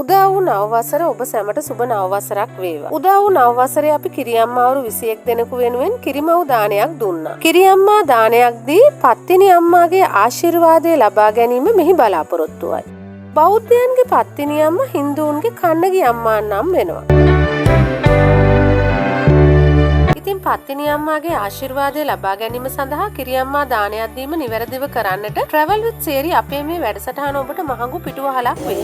උදා වූ නව වසර ඔබ සැමට සුබ නව වසරක් වේවා. උදා වූ නව වසරේ අපි කිරියම්මාවරු 21 දෙනෙකු වෙනුවෙන් කිරිමව් දානයක් දුන්නා. කිරියම්මා දානයක් දී පත්තිනි අම්මාගේ ආශිර්වාදය ලබා ගැනීම මෙහි බලාපොරොත්තුවයි. බෞද්ධයන්ගේ පත්තිනි අම්මා හින්දුන්ගේ කන්නගි අම්මා නම් වෙනවා. ඉතින් පත්තිනි අම්මාගේ ආශිර්වාදය ලබා ගැනීම සඳහා කිරියම්මා දානයක් දීම නිවැරදිව කරන්නට Travel with Seri අපේ මේ වැඩසටහන ඔබට මහඟු පිටුවහලක් වේ.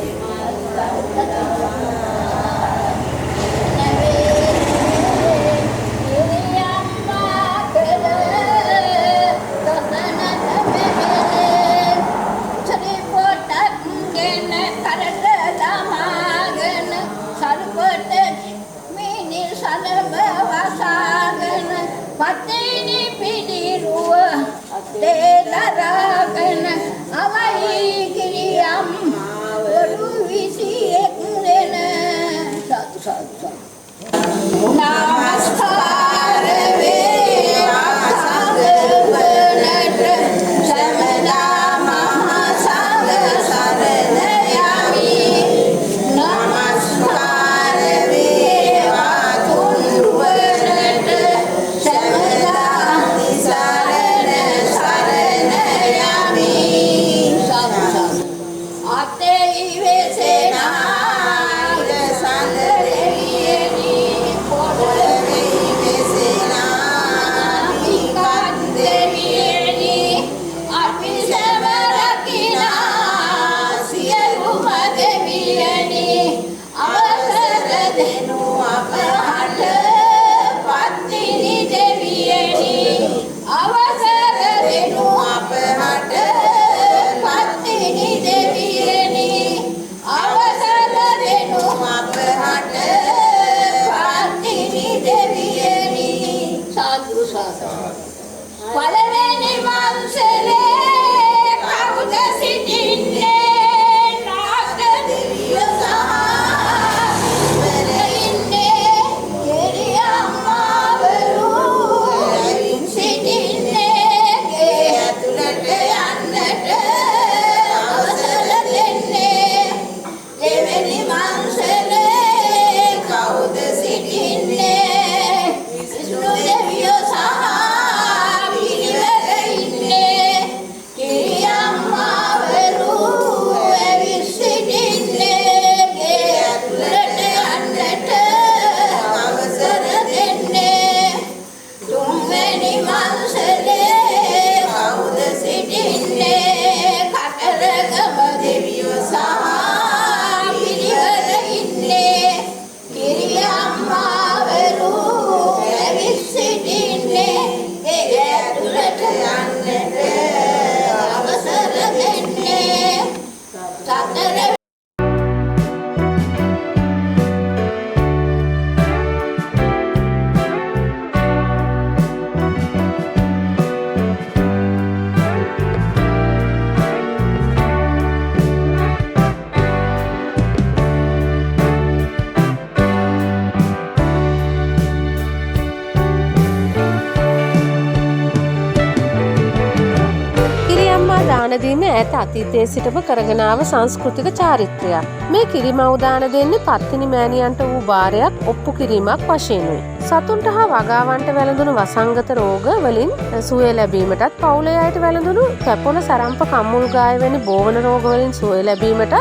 දානදීම ඈත අතීතයේ සිටම කරගෙන ආව සංස්කෘතික චාරිත්‍රයක්. මේ කිරිමව් දාන දෙන්නේ පත්තිනි මෑණියන්ට වූ බාරයක් ඔප්පු කිරීමක් වශයෙන්ුයි. සතුන්ට හා වගාවන්ට වැළඳුණු වසංගත රෝග වලින් සුවය ලැබීමටත්, පවුලේ අයට වැළඳුණු කැපොල සරම්ප කම්මුල් ගාය වැනි බෝවන රෝග වලින් සුවය ලැබීමටත්,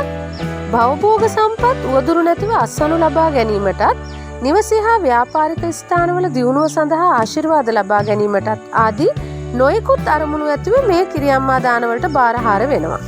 භවභෝග සම්පත් උවදුරු නැතිව අස්වනු ලබා ගැනීමටත්, නිවසේ හා ව්‍යාපාරික ස්ථානවල දියුණුව සඳහා ආශිර්වාද ලබා ගැනීමටත් ආදී නොයෙකුත් අරමුණු ඇතිව මේ කිරියම්මා දානවලට බාරහාර වෙනවා.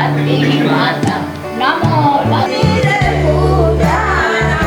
පත්තිනි මාතා නමෝ ලීර පූජානම්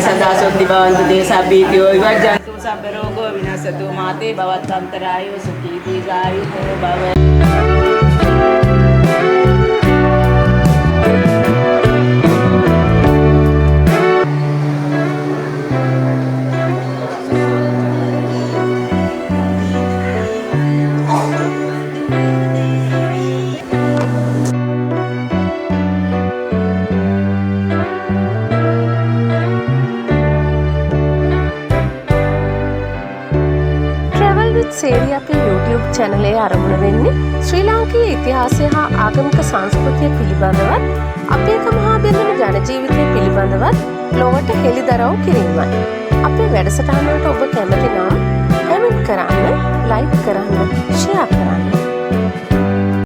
सदा सुद्धि भवन्तु देशाभीतियो विवर्जन्तु सर्वरोगो विनश्यतु माते भवत्वन्तरायो सुखी दीर्घायुः भव සේරිය අපේ YouTube චැනලේ අරමුණ වෙන්නේ ශ්‍රී ලාංකීය ඉතිහාසය හා ආගමික සංස්කෘතිය පිළිබඳවත් අපේ මහා බිඳුන ජන ජීවිතය පිළිබඳවත් ලොවට හෙළිදරව් කිරීමයි. අපේ වැඩසටහනට ඔබ කැමති නම් කමෙන්ට් කරන්න, ලයික් කරන්න, ෂෙයා කරන්න.